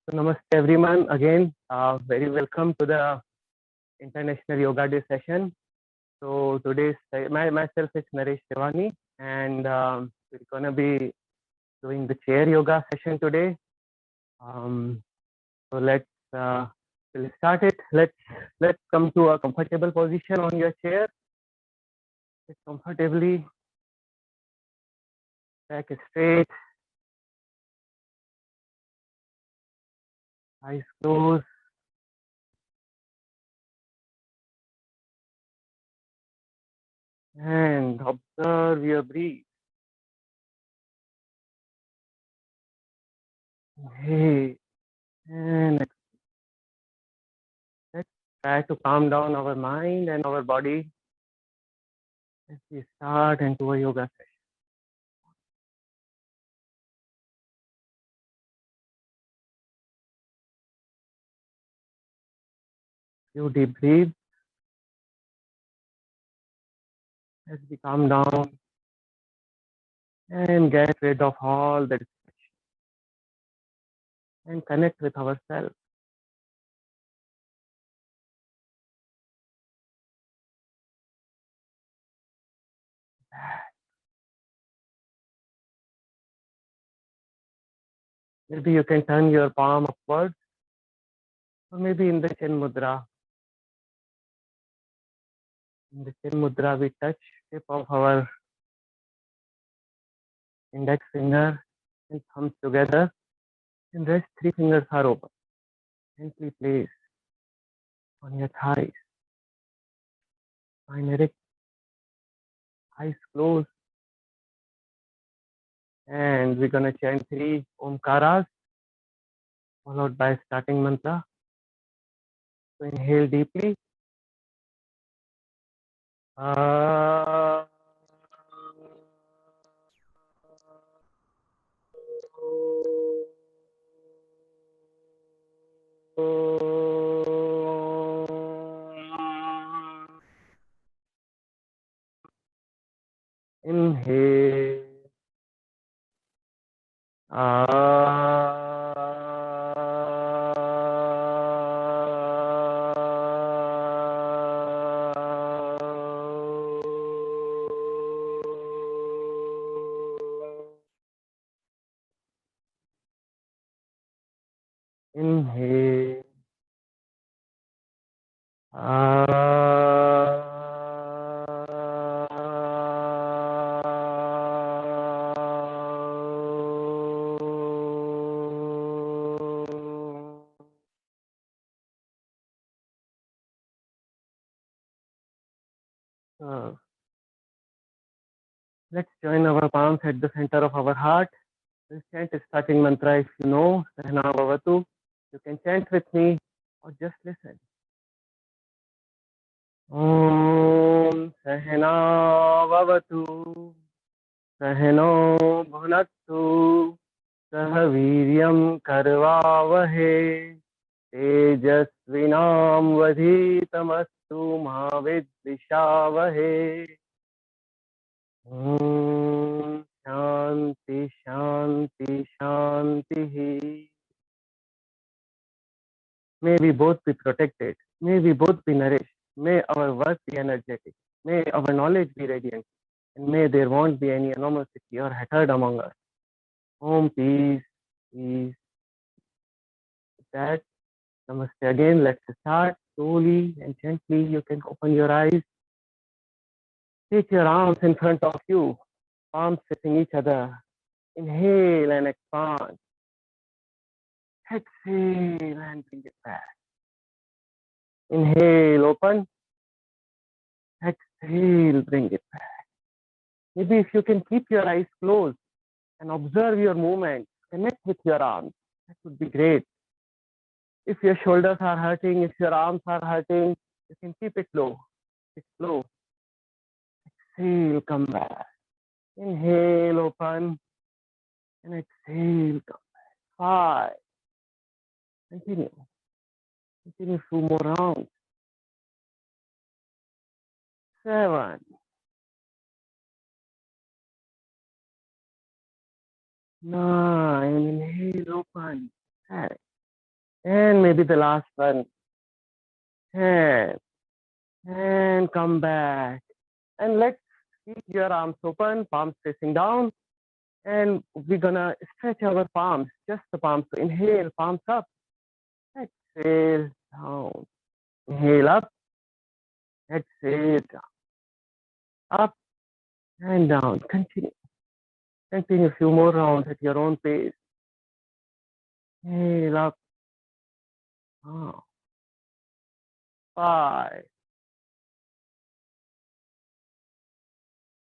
So namaste everyone again. Very welcome to the International Yoga Day session. So today's myself is Naresh Devani, and we're gonna be doing the chair yoga session today. Um, so we'll start it. Let's come to a comfortable position on your chair. Sit comfortably, back straight, eyes closed, and observe your breath. Hey, and let's try to calm down our mind and our body as we start into a yoga session. Few deep breaths as we calm down and get rid of all the distraction and connect with ourselves. Maybe you can turn your palm upwards, or maybe in the Chin Mudra. In the Chin Mudra, we touch tip of our index finger and thumbs together, and rest three fingers are open. Gently place on your thighs, spine erect, eyes closed, and we're gonna chant three Omkaras followed by starting mantra. So inhale deeply. Inhale. Inhale. Let's join our palms at the center of our heart. We'll chant a starting mantra if you know, Sahana Bhavatu. You can chant with me or just listen. Om Sahana Bhavatu, Sahano Bhunattu, Sahaviryam Karvavahe, Tejasvinam Vadhitamastu Mahavidvishavahe. Om Shanti Shanti Shanti. May we both be protected. May we both be nourished. May our work be energetic. May our knowledge be radiant. And may there won't be any animosity or hatred among us. Om peace, peace. With that, namaste again. Let's start slowly and gently. You can open your eyes. Take your arms in front of you, palms facing each other. Inhale and expand. Exhale and bring it back. Inhale, open. Exhale, bring it back. Maybe if you can keep your eyes closed and observe your movement, connect with your arms. That would be great. If your shoulders are hurting, if your arms are hurting, you can keep it low. It's low. Exhale, come back. Inhale, open. And exhale, come back. 5. Continue. Continue 2 more rounds. 7. 9. Inhale, open. 10. And maybe the last one. 10. And come back. And let's keep your arms open, palms facing down. And we're gonna stretch our palms, just the palms. So inhale, palms up. Exhale, down. Inhale up. Exhale, down. Up and down. Continue. Continue a few more rounds at your own pace. Inhale up. Down. 5,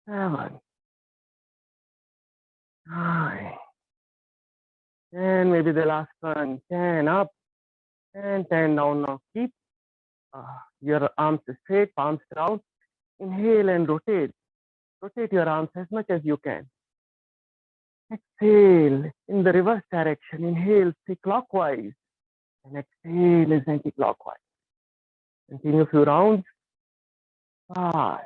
7, 9. And maybe the last one. 10 up and 10 down. Now keep your arms straight, palms down. Inhale and rotate. Rotate your arms as much as you can. Exhale in the reverse direction. Inhale, stay clockwise. And exhale is anti-clockwise. Continue a few rounds. 5,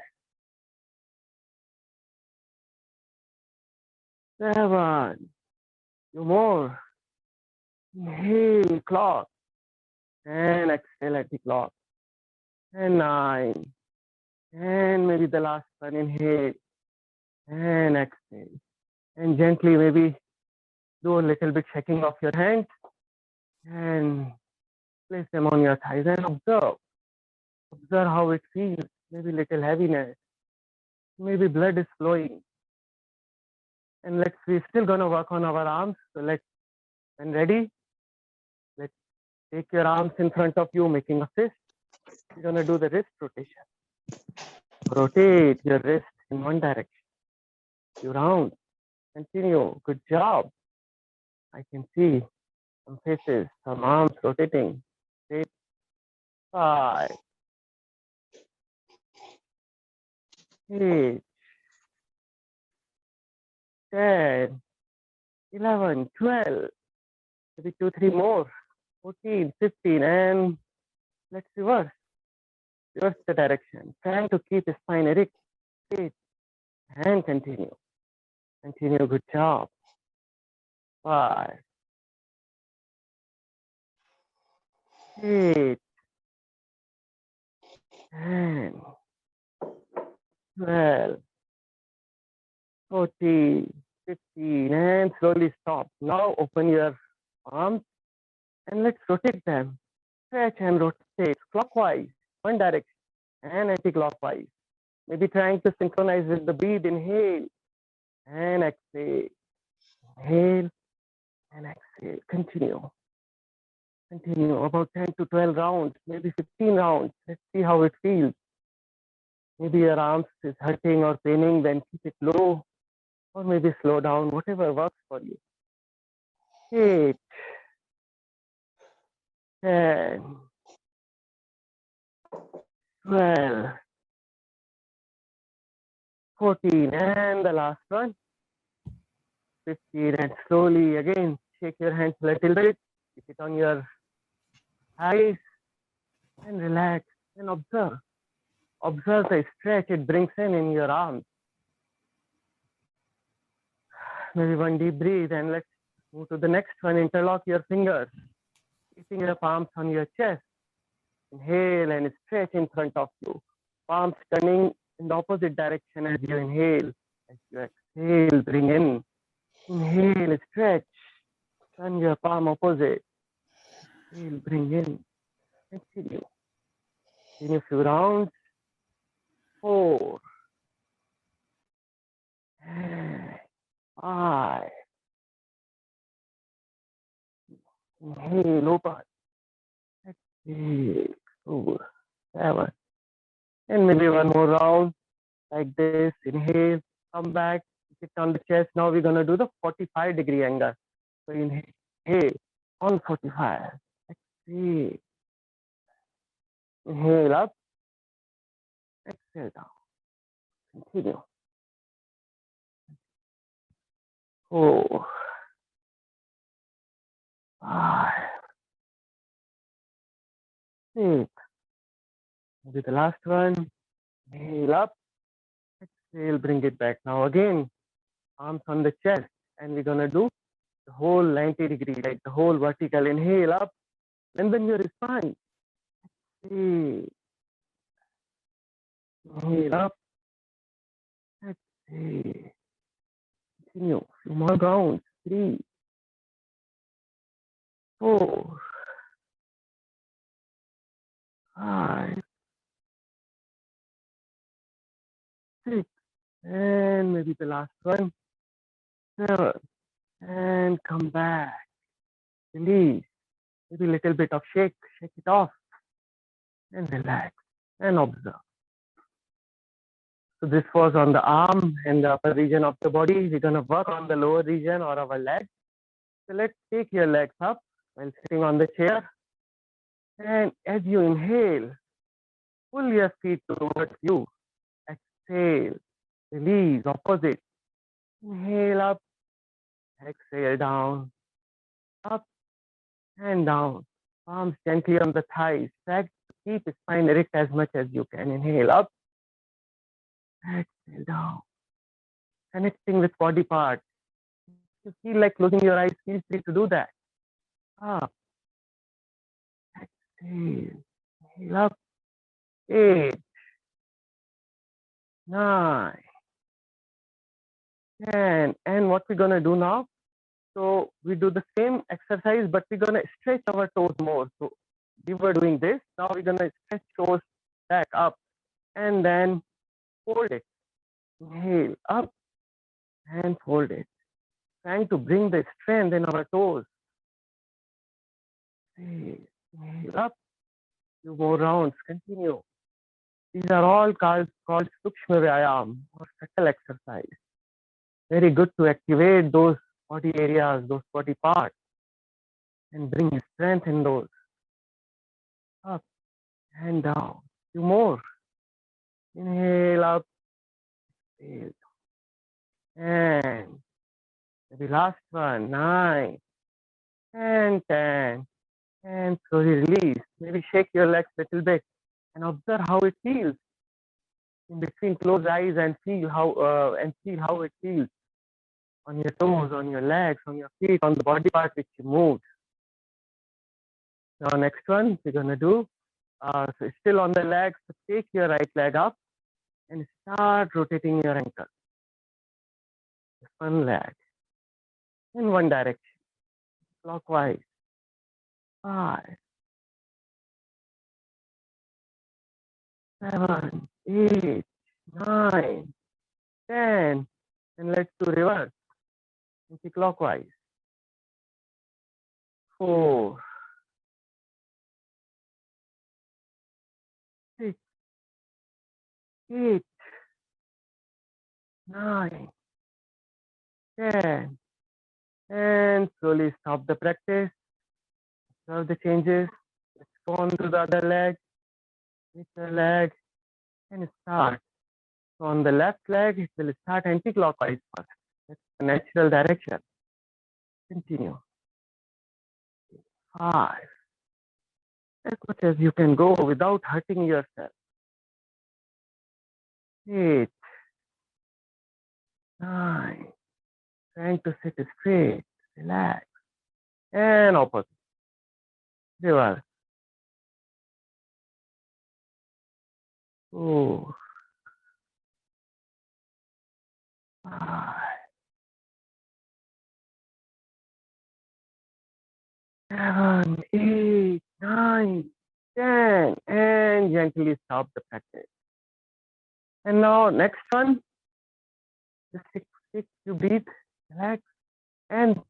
7. Few more. Inhale, clock. And exhale anti-clock. And 9. And maybe the last one. Inhale. And exhale. And gently maybe do a little bit shaking of your hands. And place them on your thighs and observe. Observe how it feels. Maybe little heaviness. Maybe blood is flowing. And we're still gonna work on our arms. So when ready, let's take your arms in front of you, making a fist. We're gonna do the wrist rotation. Rotate your wrist in one direction. Few rounds. Continue. Good job. I can see some faces, some arms rotating. 8, 5, 8, 10, 11, 12, maybe 2, 3 more, 14, 15, and let's reverse. Reverse the direction. Trying to keep the spine erect. 8, and continue. Continue. Good job. 5, 8, 10, 12, 14, 15, and slowly stop. Now open your arms and let's rotate them. Stretch and rotate clockwise, one direction, and anti-clockwise. Maybe trying to synchronize with the beat. Inhale and exhale. Inhale and exhale. Continue. Continue about 10 to 12 rounds, maybe 15 rounds. Let's see how it feels. Maybe your arms is hurting or paining, then keep it low, or maybe slow down, whatever works for you. 8, 10, 12, 14, and the last one, 15, and slowly again, shake your hands a little bit, keep it on your eyes, and relax, and observe. Observe the stretch it brings in your arms. Maybe one deep breathe, and let's move to the next one. Interlock your fingers, keeping your palms on your chest. Inhale and stretch in front of you. Palms turning in the opposite direction as you inhale. As you exhale, bring in. Inhale, stretch. Turn your palm opposite. Inhale, bring in. Continue. Continue a few rounds. 4, 5. Inhale, open. Exhale, 4, 7. And maybe one more round like this. Inhale, come back, sit on the chest. Now we're gonna do the 45-degree angle. So inhale on 45. Exhale. Inhale up. Exhale down. Continue. 4, 5, 6. Maybe the last one. Inhale up. Exhale, bring it back. Now again, arms on the chest. And we're gonna do the whole 90 degree, like the whole vertical. Inhale up. Lengthen your spine. Exhale. Inhale up. Exhale. Continue. Few more rounds. 3, 4, 5, 6, and maybe the last one. 7, and come back. Release. Maybe a little bit of shake it off, and relax and observe. So this was on the arm and the upper region of the body. We're gonna work on the lower region or our legs. So let's take your legs up while sitting on the chair. And as you inhale, pull your feet towards you. Exhale, release, opposite. Inhale up, exhale down, up and down. Palms gently on the thighs. Try to keep spine erect as much as you can. Inhale up, exhale down. Connecting with body parts. If you feel like closing your eyes, feel free to do that. Up, exhale, inhale up. 8, 9, 10. And what we're gonna do now? So we do the same exercise, but we're gonna stretch our toes more. So we were doing this. Now we're gonna stretch toes back up and then fold it. Inhale up and fold it. Trying to bring the strength in our toes. Inhale up. Few more rounds. Continue. These are all called Sukshma Vyayam or subtle exercise. Very good to activate those body areas, those body parts, and bring strength in those. Up and down. Few more. Inhale up. Exhale. And the last one. 9 and 10. And slowly release. Maybe shake your legs a little bit and observe how it feels. In between, close eyes and feel how it feels on your toes, on your legs, on your feet, on the body part which you moved. Now, next one we're gonna do. So still on the legs. So take your right leg up and start rotating your ankle. One leg in one direction, clockwise. 5, 7, 8, 9, 10, and let's do reverse. Anti-clockwise. 4, 6, 8, 9, 10, and slowly stop the practice. Observe the changes. Let's go on to the other leg. With the leg and start. So on the left leg, it will start anti-clockwise first. That's the natural direction. Continue. 5, as much as you can go without hurting yourself. 8, 9, trying to sit straight, relax, and opposite. Reverse. 4, 5, 7, 8, 9, 10, and gently stop the practice. And now next one, just take you breathe, relax, and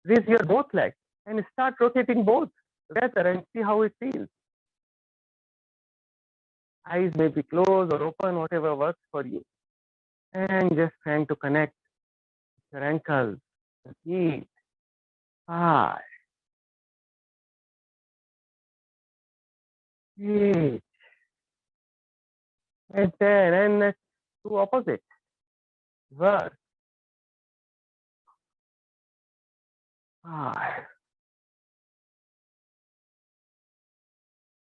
raise your both legs and start rotating both together and see how it feels. Eyes may be closed or open, whatever works for you. And just trying to connect your ankles, your feet. 5, 8, and 10, and let's do opposite. Reverse. 5,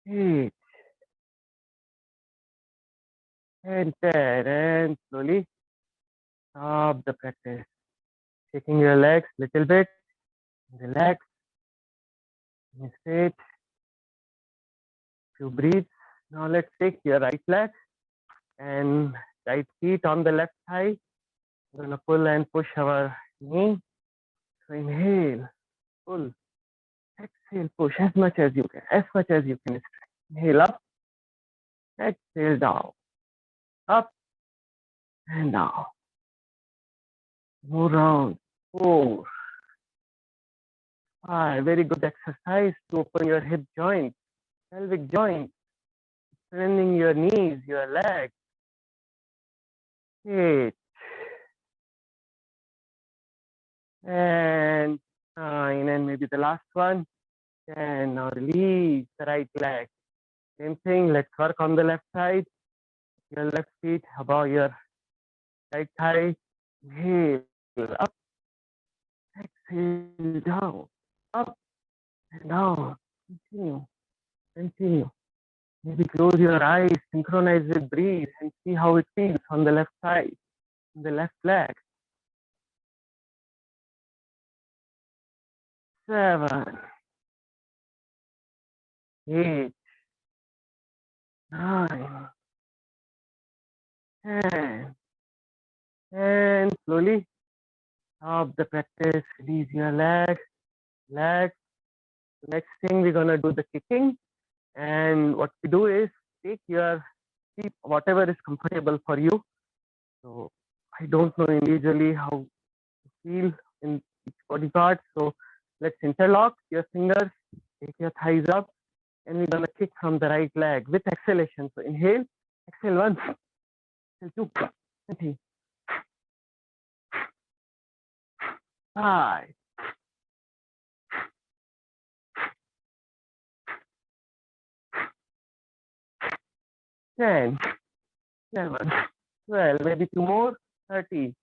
8, and 10, and slowly stop the practice. Shaking your legs a little bit, relax, straight, few breaths. Now let's take your right leg and right feet on the left thigh. We're gonna pull and push our knee. So inhale, pull, exhale, push as much as you can, as much as you can. Inhale up, exhale down, up and down. More round. 4, 5. Very good exercise to open your hip joint, pelvic joint, strengthening your knees, your legs. 8 and 9, and maybe the last one. 10. Now release the right leg. Same thing. Let's work on the left side. Your left feet above your right thigh. Inhale up, exhale down, up and down. Continue, continue. Maybe close your eyes, synchronize with breathe, and see how it feels on the left side, on the left leg. 7, 8, 9, 10, and slowly stop the practice. Release your legs, legs. The next thing we're gonna do the kicking, and what we do is take your feet, whatever is comfortable for you. So I don't know individually how to feel in each body part. So let's interlock your fingers, take your thighs up, and we're gonna kick from the right leg with exhalation. So inhale, exhale 1, exhale 2, 3, 5, 10, 11, 12, maybe 2 more, 13,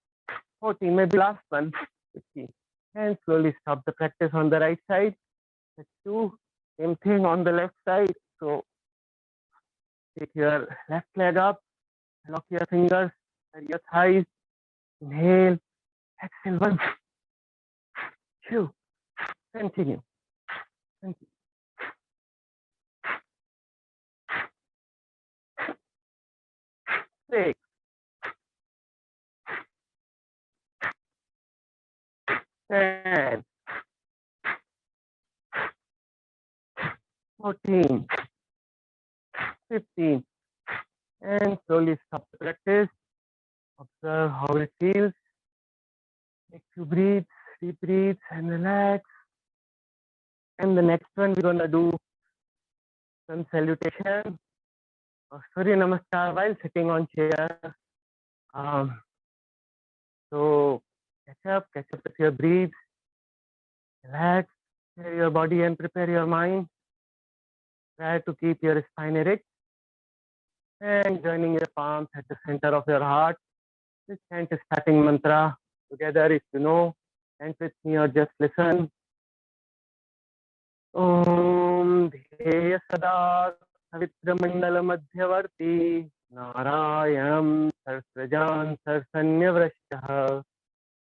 14, maybe last one, 15. And slowly stop the practice on the right side. Let's do same thing on the left side. So take your left leg up, lock your fingers at your thighs. Inhale, exhale 1, 2, continue. Continue. 6, 10, 14, 15, and slowly stop the practice. Observe how it feels. Take 2 breaths, deep breaths, and relax. And the next one, we're gonna do sun salutation or Surya Namaskar while sitting on chair. So catch up with your breath, relax, prepare your body and prepare your mind. Try to keep your spine erect and joining your palms at the center of your heart. Just chant a starting mantra together if you know. Chant with me or just listen. Om Dheya Sada Savitra Mandala Madhyavarti Narayanam Sarsrajan Sarsanya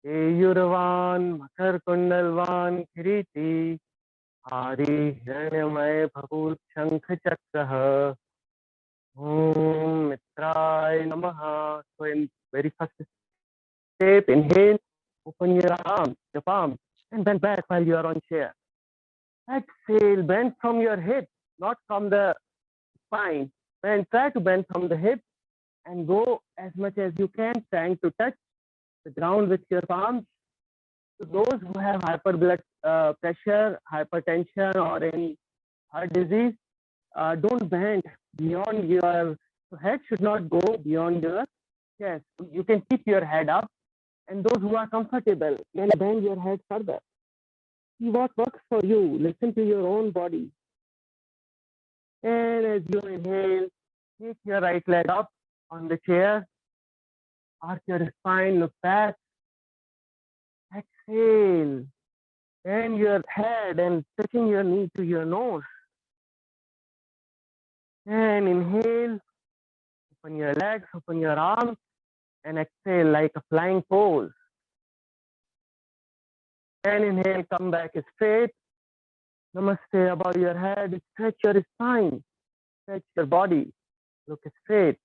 Yurvan Makar Kundalvan Kiriti Hari Hiranyamay Bhavut Shankh Chakra Om Mitrai Namaha. So in very first step, inhale, open your arms, your palms, and bend back while you are on chair. Exhale, bend from your hip, not from the spine. Try to bend from the hip and go as much as you can, trying to touch the ground with your palms. So those who have hyper blood pressure, hypertension, or any heart disease, don't bend beyond your head should not go beyond your chest. You can keep your head up, and those who are comfortable can bend your head further. See what works for you. Listen to your own body. And as you inhale, take your right leg up on the chair, arch your spine, look back. Exhale, bend your head and touching your knee to your nose. And inhale, open your legs, open your arms, and exhale like a flying pose. And inhale, come back straight. Namaste above your head, stretch your spine. Stretch your body. Look straight.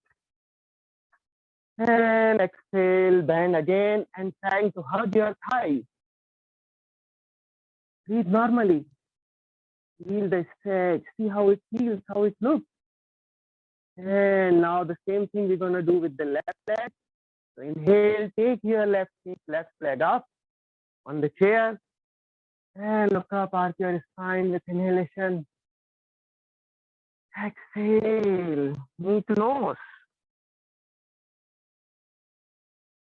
And exhale, bend again and trying to hug your thighs. Breathe normally. Feel the stretch. See how it feels, how it looks. And now the same thing we're going to do with the left leg. So inhale, take your left leg up on the chair. And look up, arch your spine with inhalation. Exhale, knee to nose.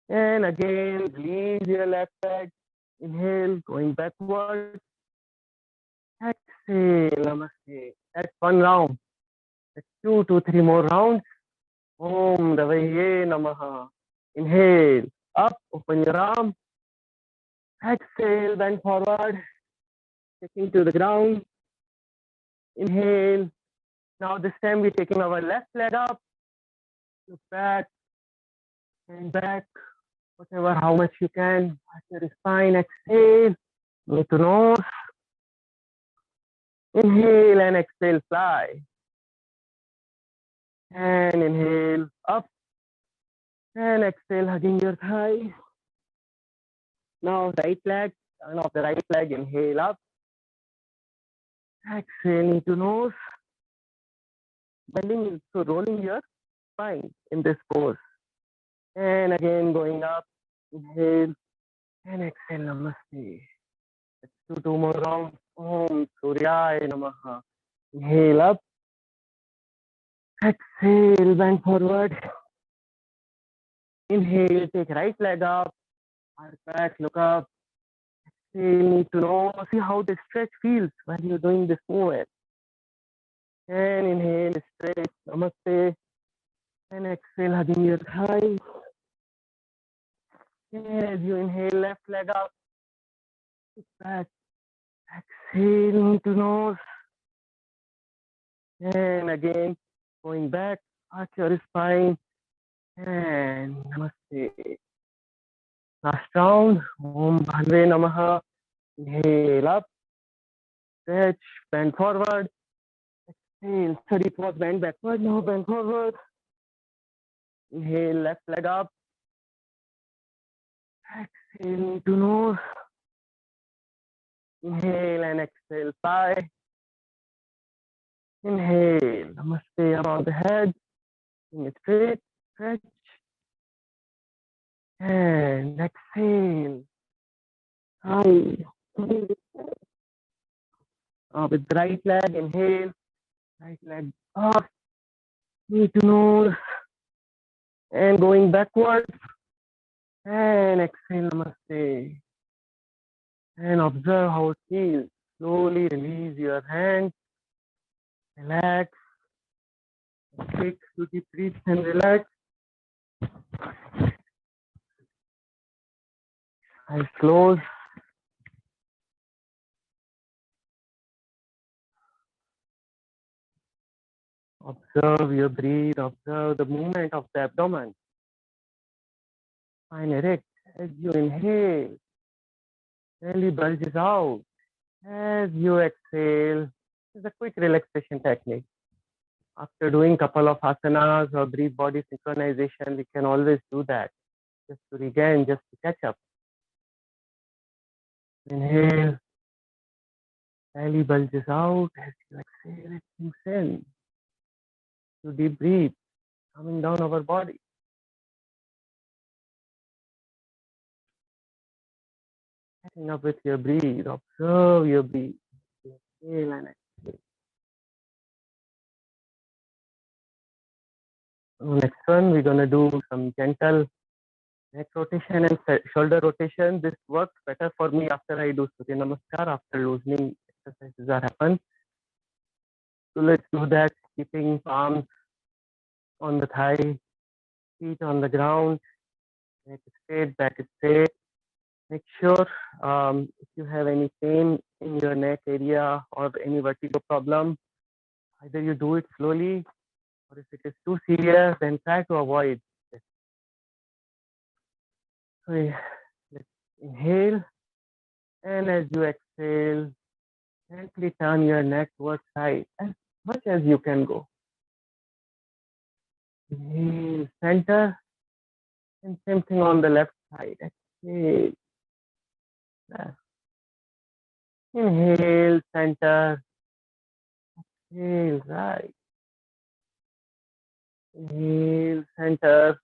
And again, release your left leg. Inhale, going backwards. Exhale, namaste. That's one round. That's 2 to 3 more rounds. Om Davaye Namaha. Inhale, up, open your arm. Exhale, bend forward, taking to the ground. Inhale. Now this time we're taking our left leg up. Look back and back, whatever, how much you can. Arch your spine. Exhale, knee to nose. Inhale and exhale, fly. And inhale, up. And exhale, hugging your thigh. Now right leg, turn off the right leg, inhale up. Exhale, knee to nose. Bending, so rolling your spine in this pose. And again, going up, inhale, and exhale, namaste. Let's do 2 more rounds. Om Suryaya Namaha. Inhale up. Exhale, bend forward. Inhale, take right leg up. Arch back, look up. Exhale, need to know. See how the stretch feels when you're doing this movement. And inhale, stretch, namaste. And exhale, hugging your thighs. And as you inhale, left leg up. Back. Exhale, knee to nose. And again, going back, arch your spine. And namaste. Last round. Om Bhanve Namaha. Inhale up. Stretch, bend forward. Exhale, steady pause, bend backward. Now bend forward. Inhale, left leg up. Exhale, knee to nose. Inhale and exhale, sigh. Inhale, namaste above the head. Bring it straight, stretch. And exhale. Sigh. With the right leg, inhale. Right leg up. Knee to nose. And going backwards. And exhale, namaste. And observe how it feels. Slowly release your hands. Relax. Take 2 deep breaths and relax. Eyes closed. Observe your breathe. Observe the movement of the abdomen. Spine erect. As you inhale, belly bulges out. As you exhale, it's a quick relaxation technique. After doing couple of asanas or breathe body synchronization, we can always do that just to regain, just to catch up. Inhale, belly bulges out. As you exhale, it sinks in. To deep breathe, coming down our body. Catching up with your breathe. Observe your breathe. Inhale and exhale. Next one, we're going to do some gentle neck rotation and shoulder rotation. This works better for me after I do Surya Namaskar, after loosening exercises are happen. So let's do that, keeping palms on the thigh, feet on the ground, neck straight, back straight. Make sure if you have any pain in your neck area or any vertigo problem, either you do it slowly, or if it is too serious, then try to avoid it. So let's inhale, and as you exhale, gently turn your neck towards side as much as you can go. Inhale, center, and same thing on the left side. Exhale, left. Inhale, center. Exhale, right. Inhale, center.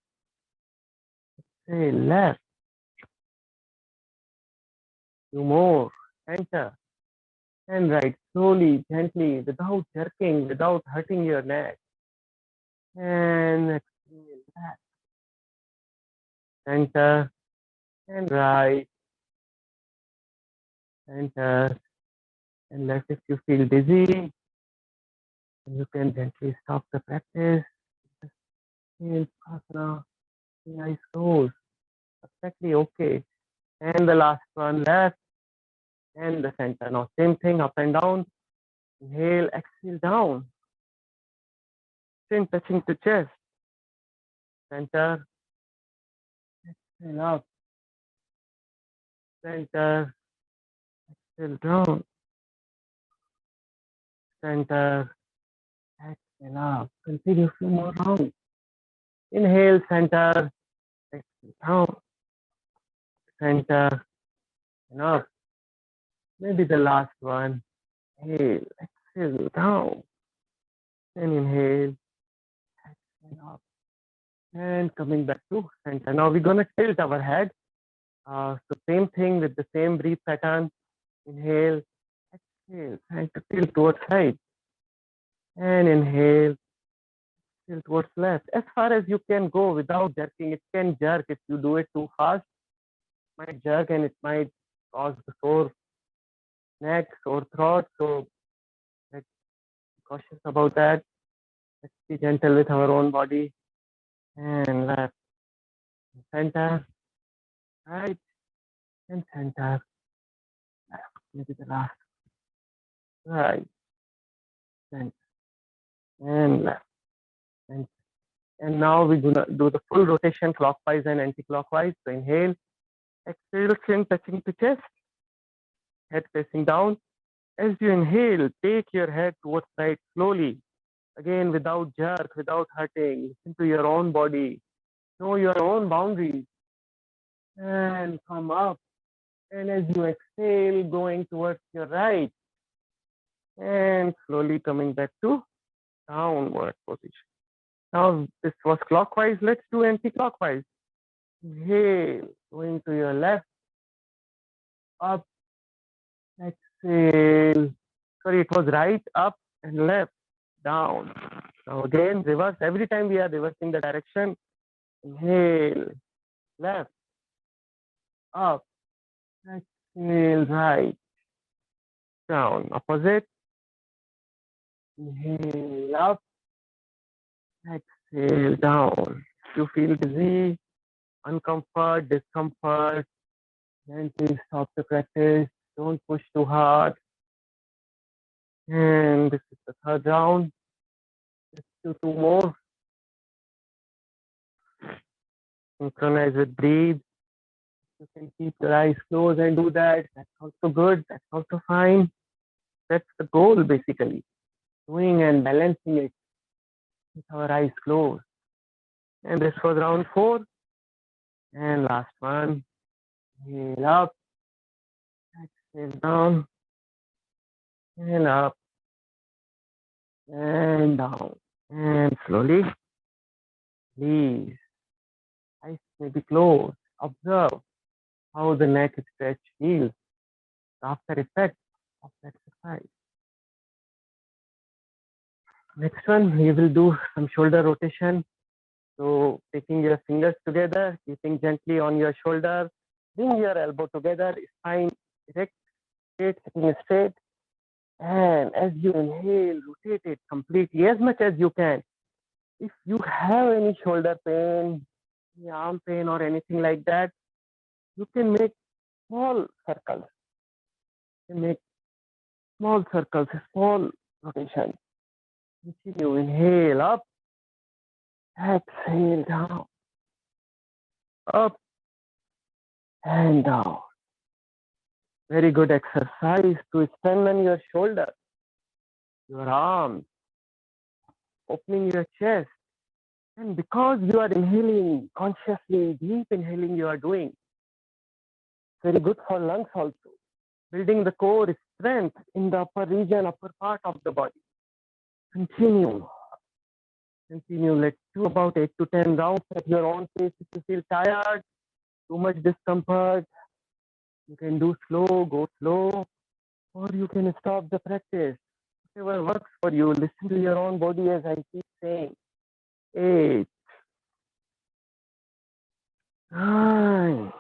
Exhale, left. Two more. Center and right. Slowly, gently, without jerking, without hurting your neck. And exhale, back. Center and right. Center and left. If you feel dizzy, you can gently stop the practice. Inhale, asana. The eyes closed. Perfectly okay. And the last one, left and the center. Now, same thing, up and down. Inhale, exhale, down. Chin touching to chest. Center, exhale up. Center, exhale down. Center, exhale up. Continue a few more rounds. Inhale, center, exhale down. Center, and up. Maybe the last one. Inhale, exhale down. And inhale, exhale up. And coming back to center. Now we're gonna tilt our head. So same thing with the same breathe pattern. Inhale, exhale, trying to tilt towards right. And inhale, tilt towards left. As far as you can go without jerking. It can jerk if you do it too fast. It might jerk and it might cause the sore neck, sore throat. So let's be cautious about that. Let's be gentle with our own body. And left, center, right, and center, left. Maybe the last. Right, center, and left. And now we're gonna do the full rotation clockwise and anti-clockwise. So inhale, exhale, chin touching to chest, head facing down. As you inhale, take your head towards right slowly. Again, without jerk, without hurting. Listen to your own body. Know your own boundaries. And come up. And as you exhale, going towards your right. And slowly coming back to downward position. Now, this was clockwise. Let's do anti-clockwise. Inhale, going to your left, up, exhale. Sorry, it was right, up, and left, down. Now again, reverse. Every time we are reversing the direction. Inhale, left, up, exhale, right, down. Opposite. Inhale, up, exhale, down. If you feel dizzy, uncomfort, discomfort, then please stop the practice. Don't push too hard. And this is the third round. Let's do two more. Synchronize with breathe. You can keep your eyes closed and do that. That's also good. That's also fine. That's the goal, basically. Doing and balancing it with our eyes closed. And this was round 4. And last one. Inhale up. Exhale down. And up. And down. And slowly. Please. Eyes may be closed. Observe how the neck stretch feels after effect of exercise. Next one, we will do some shoulder rotation. So taking your fingers together, keeping gently on your shoulder, bring your elbow together, spine erect, straight, sitting straight. And as you inhale, rotate it completely as much as you can. If you have any shoulder pain, any arm pain or anything like that, you can make small circles. You can make small circles, small rotation. Continue, inhale up, exhale down, up and down. Very good exercise to strengthen your shoulder, your arms, opening your chest, And because you are inhaling consciously, deep inhaling you are doing, very good for lungs also, building the core strength in the upper region, upper part of the body. Continue. Continue. Let's do about 8 to 10 rounds at your own pace. If you feel tired, too much discomfort, you can do slow, go slow, or you can stop the practice. Whatever works for you, listen to your own body as I keep saying. 8, 9,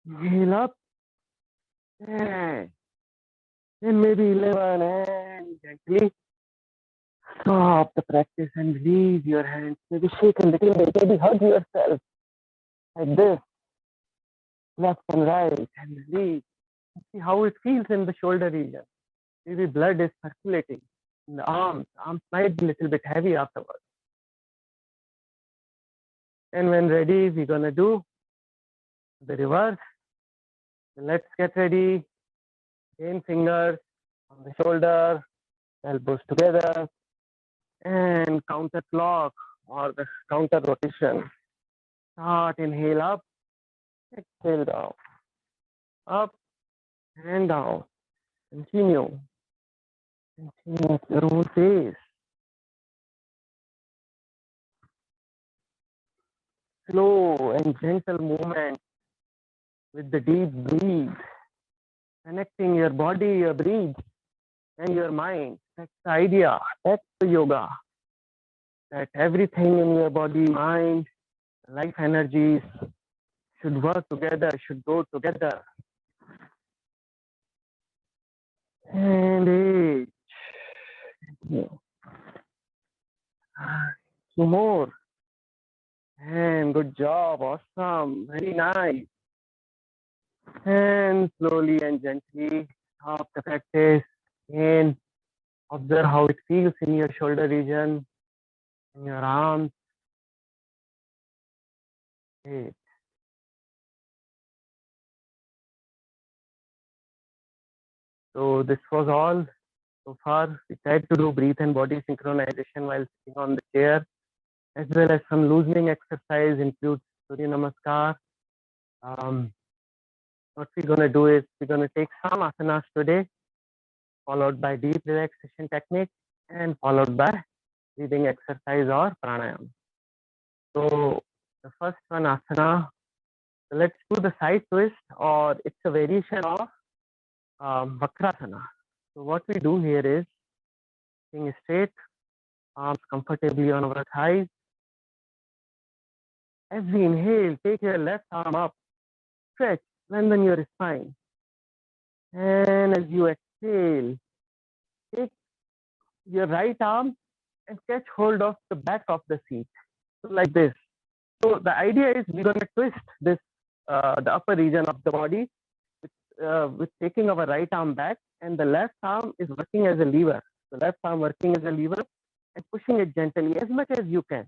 inhale up, 10, then maybe 11, and gently stop the practice and release your hands. Maybe shake a little bit, maybe hug yourself like this, left and right, and release. See how it feels in the shoulder region. Maybe blood is circulating in the arms. Arms might be a little bit heavy afterwards. And when ready, we're gonna do the reverse. So let's get ready. 10 fingers on the shoulder, elbows together, and counter clock or the counter rotation. Start, inhale up, exhale down, up and down. Continue. Continue at your own pace. Slow and gentle movement with the deep breathe, connecting your body, your breath, and your mind. That's the idea. That's the yoga. That everything in your body, mind, life energies should work together, should go together. And 8. Two more. And good job. Awesome. Very nice. And slowly and gently stop the practice and observe how it feels in your shoulder region, in your arms. 8. So this was all so far. We tried to do breath and body synchronization while sitting on the chair, as well as some loosening exercise includes Surya Namaskar. What we're going to do is we're going to take some asanas today, followed by deep relaxation technique, and followed by breathing exercise or pranayama. So the first one, asana. So let's do the side twist, or it's a variation of Vakrasana. So what we do here is sitting straight, arms comfortably on our thighs. As we inhale, take your left arm up, stretch, lengthen your spine. And as you exhale, take your right arm and catch hold of the back of the seat. So like this. So the idea is we're going to twist this, the upper region of the body with taking our right arm back, and the left arm is working as a lever. The left arm working as a lever and pushing it gently as much as you can.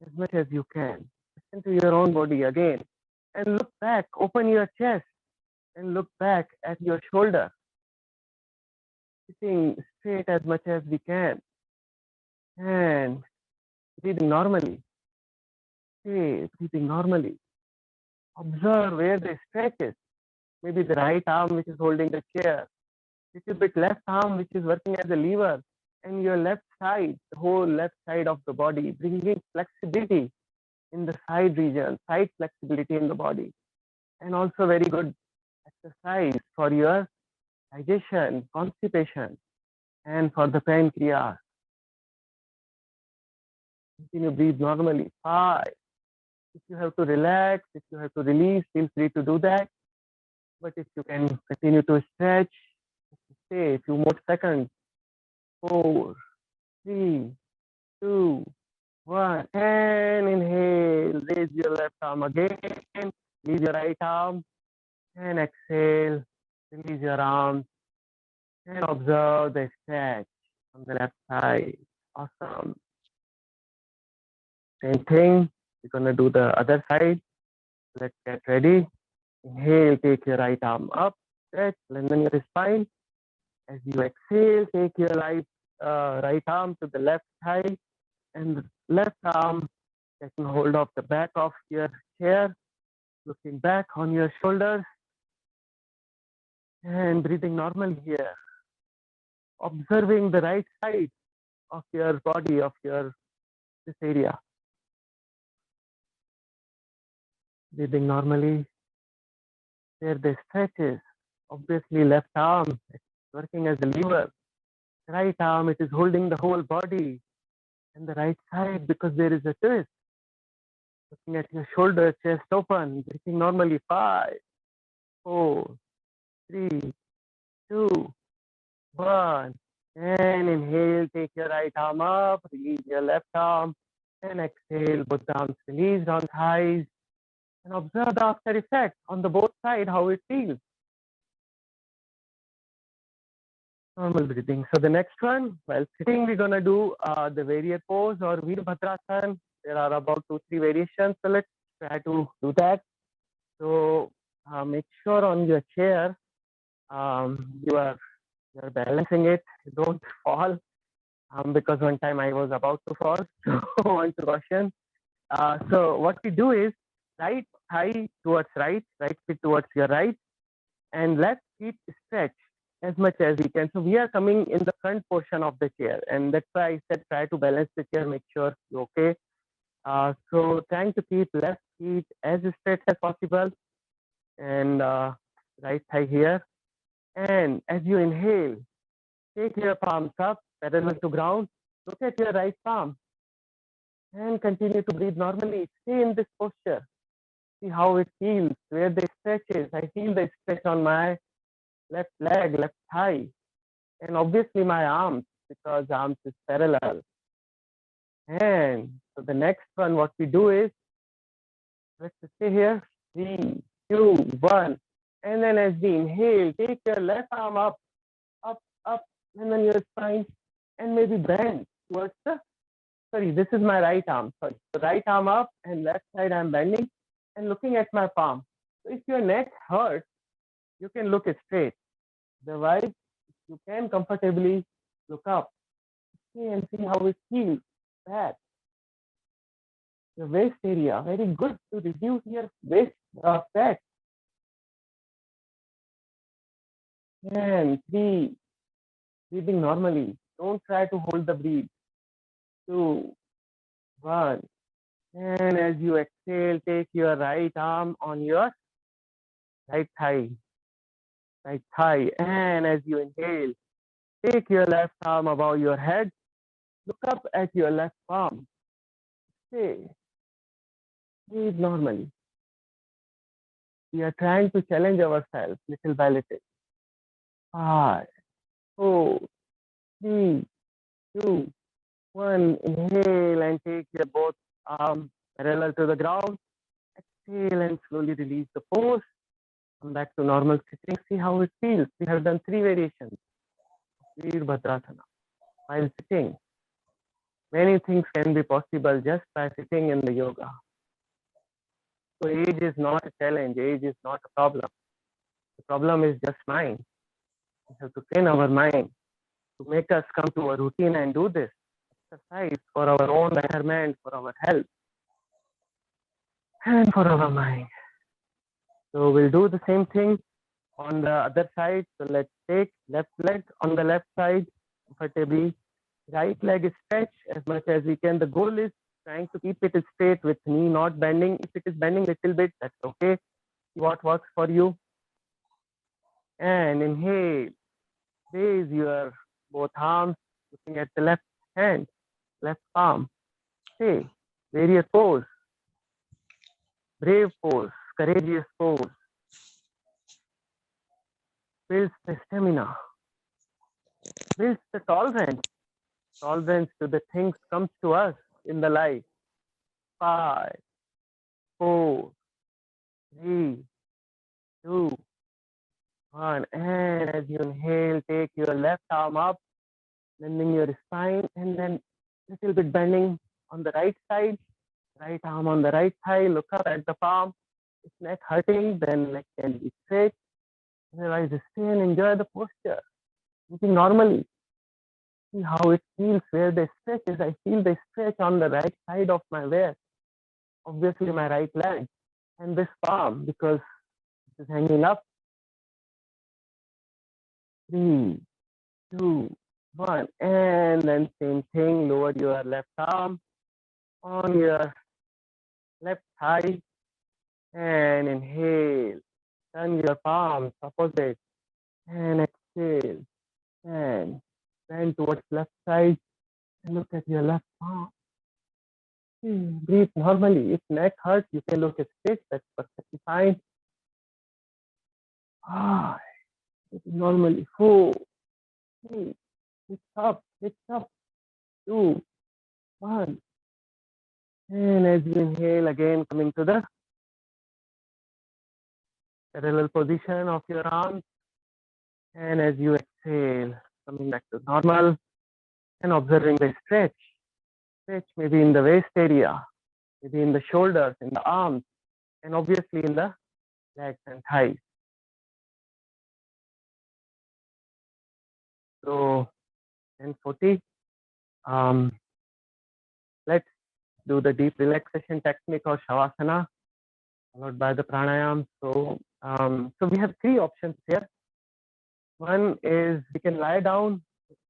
As much as you can. Listen to your own body again. And look back, open your chest and look back at your shoulder. Sitting straight as much as we can. And breathing normally. Stay breathing normally. Observe where the stretch is. Maybe the right arm which is holding the chair. Little bit left arm which is working as a lever. And your left side, the whole left side of the body, bringing flexibility in the side region, side flexibility in the body. And also very good exercise for your digestion, constipation, and for the pancreas. Continue, breathe normally. 5. If you have to relax, if you have to release, feel free to do that. But if you can continue to stretch, stay a few more seconds. 4, 3, 2, 1. And inhale. Raise your left arm again. Release your right arm. And exhale. Release your arm. And observe the stretch on the left side. Awesome. Same thing. We're going to do the other side. Let's get ready. Inhale, take your right arm up, stretch, lengthen your spine. As you exhale, take your right arm to the left thigh And the left arm taking hold of the back of your chair, looking back on your shoulders and breathing normally here. Observing the right side of your body, of your this area. Breathing normally. Where the stretch is. Obviously, left arm it's working as a lever. Right arm it is holding the whole body. And the right side because there is a twist. Looking at your shoulder, chest open, breathing normally. 5, 4, 3, 2, 1. And inhale, take your right arm up, release your left arm, and exhale, both arms released on thighs. And observe the after effect on the both sides, how it feels. Normal breathing. So the next one, while sitting, we're gonna do the warrior pose or Veerbhadrasana. There are about 2-3 variations. So let's try to do that. So make sure on your chair you're balancing it. Don't fall. Because one time I was about to fall. So want to caution. So what we do is right thigh towards right feet towards your right, and left feet stretch as much as we can. So we are coming in the front portion of the chair, and that's why I said try to balance the chair, make sure you're okay. So trying to keep left feet as straight as possible, and right thigh here. And as you inhale, take your palms up, parallel to ground. Look at your right palm, and continue to breathe normally. Stay in this posture. See how it feels, where the stretch is. I feel the stretch on my left leg, left thigh, and obviously my arms, because arms is parallel. And so the next one, what we do is, let's stay here, 3, 2, 1. And then as we inhale, take your left arm up, up, up, and then your spine, and maybe bend towards the, sorry, this is my right arm, sorry. The right arm up and left side I'm bending and looking at my palm. So if your neck hurts, you can look straight. Otherwise, you can comfortably look up, see and see how it feels. That the waist area, very good to reduce your waist fat. And 3, breathing normally. Don't try to hold the breath. 2, 1. And as you exhale, take your right arm on your right thigh. Right thigh. And as you inhale, take your left arm above your head. Look up at your left palm. Stay. Breathe normally. We are trying to challenge ourselves little by little. 5, 4, 3, 2, 1. Inhale and take your both arms parallel to the ground. Exhale and slowly release the pose. Come back to normal sitting. See how it feels. We have done 3 variations. Veerbhadrasana. While sitting, many things can be possible just by sitting in the yoga. So age is not a challenge. Age is not a problem. The problem is just mind. We have to train our mind to make us come to a routine and do this exercise for our own betterment, for our health, and for our mind. So we'll do the same thing on the other side. So let's take left leg on the left side comfortably. Right leg stretch as much as we can. The goal is trying to keep it straight with knee not bending. If it is bending a little bit, that's okay. See what works for you. And inhale. Raise your both arms, looking at the left hand, left palm. Stay. Warrior pose. Brave pose. Courageous pose. Builds the stamina. Builds the tolerance. Tolerance to the things comes to us in the life. 5, 4, 3, 2, 1. And as you inhale, take your left arm up, bending your spine, and then little bit bending on the right side. Right arm on the right thigh. Look up at the palm. If neck hurting, then leg can be straight. Otherwise, stay and enjoy the posture. Moving normally. See how it feels where the stretch is. I feel the stretch on the right side of my waist, obviously my right leg, and this palm because it is hanging up. 3, 2, 1, and then same thing. Lower your left arm on your left thigh and inhale. Turn your palms opposite and exhale. And bend towards left side and look at your left palm. Breathe normally. If neck hurts, you can look at straight. That's perfectly fine. Ah, normally. 4, 3, it's up. 2, 1. And as you inhale, again coming to the parallel position of your arms. And as you exhale, coming back to normal and observing the stretch. Stretch maybe in the waist area, maybe in the shoulders, in the arms, and obviously in the legs and thighs. So 10:40. Let's do the deep relaxation technique or shavasana, followed by the pranayam. So we have 3 options here. One is we can lie down.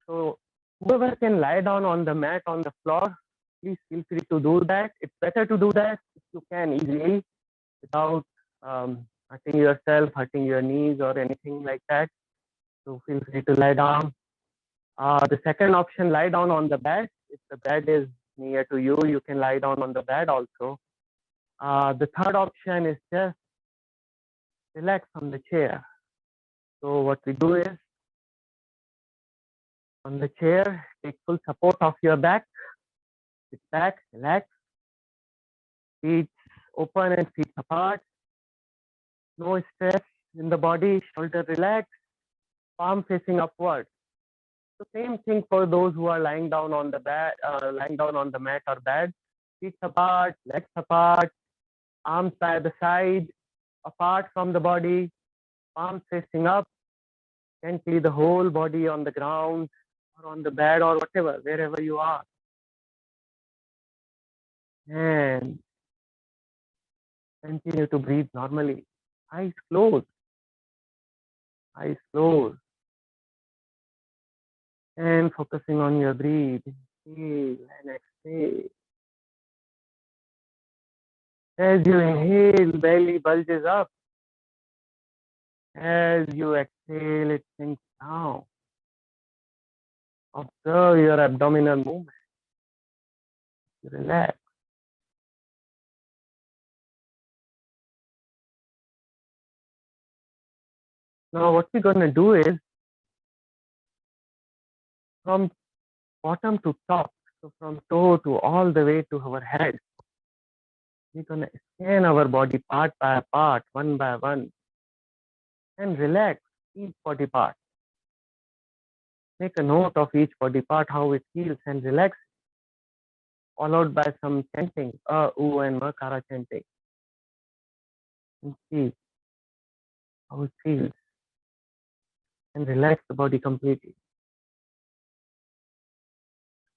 So whoever can lie down on the mat on the floor, please feel free to do that. It's better to do that if you can easily without hurting yourself, hurting your knees or anything like that. So feel free to lie down. The second option, lie down on the bed. If the bed is near to you, you can lie down on the bed also. The third option is just relax on the chair. So what we do is on the chair, take full support of your back. Sit back, relax, feet open and feet apart. No stress in the body, shoulder relaxed, palm facing upward. So same thing for those who are lying down on the bed, lying down on the mat or bed. Feet apart, legs apart, arms by the side, apart from the body, palms facing up. Gently the whole body on the ground or on the bed or whatever, wherever you are. And continue to breathe normally. Eyes closed. Eyes closed. And focusing on your breath. Inhale and exhale. As you inhale, belly bulges up. As you exhale, it sinks down. Observe your abdominal movement. Relax. Now what we're going to do is from bottom to top, so from toe to all the way to our head, we're going to scan our body part by part, one by one, and relax each body part. Make a note of each body part, how it feels, and relax, followed by some chanting, U, and Makara chanting. And see how it feels, and relax the body completely.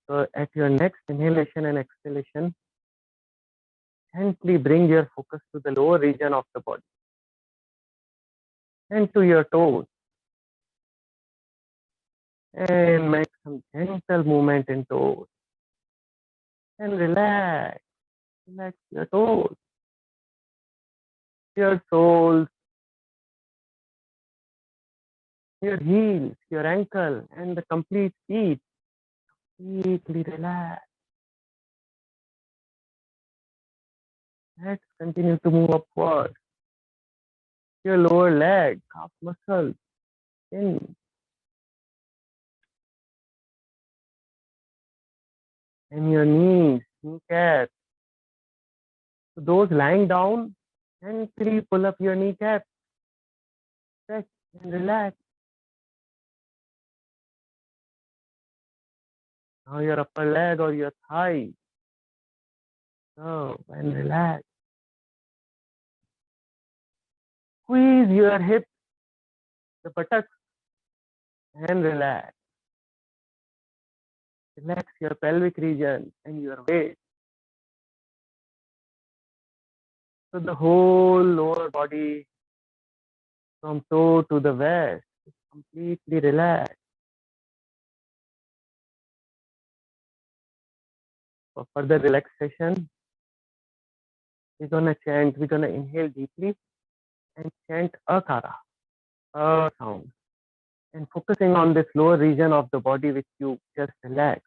So at your next inhalation and exhalation, gently bring your focus to the lower region of the body and to your toes. And make some gentle movement in toes. And relax your toes, your soles, your heels, your ankle, and the complete feet. Deeply relax. Let's continue to move upward. Your lower leg, calf muscles, in, and your knees, kneecaps. So those lying down, gently pull up your kneecaps, stretch and relax. Now your upper leg or your thigh, so and relax. Squeeze your hips, the buttocks, and relax. Relax your pelvic region and your waist. So the whole lower body from toe to the waist is completely relaxed. For further relaxation, we're gonna inhale deeply and chant akara, a sound, and focusing on this lower region of the body which you just relaxed.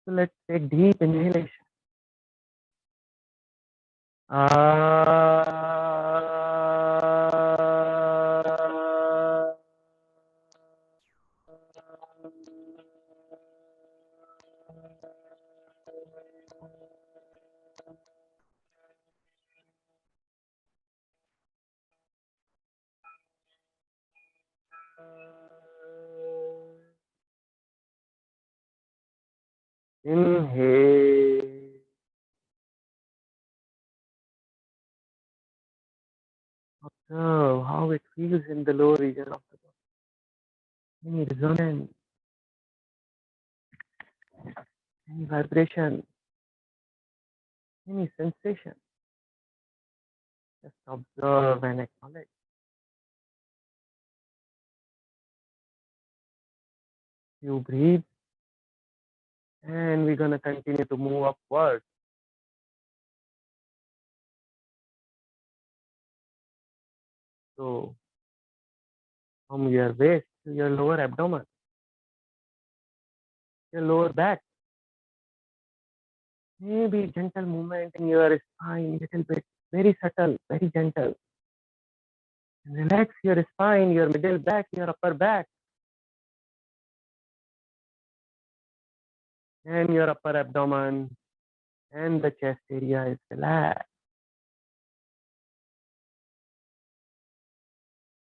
So let's take deep inhalation. Inhale. Observe how it feels in the lower region of the body. Any resonance, any vibration, any sensation. Just observe and acknowledge. You breathe, and we're going to continue to move upward. So, from your waist to your lower abdomen, your lower back. Maybe gentle movement in your spine, little bit, very subtle, very gentle. And relax your spine, your middle back, your upper back, and your upper abdomen, and the chest area is relaxed.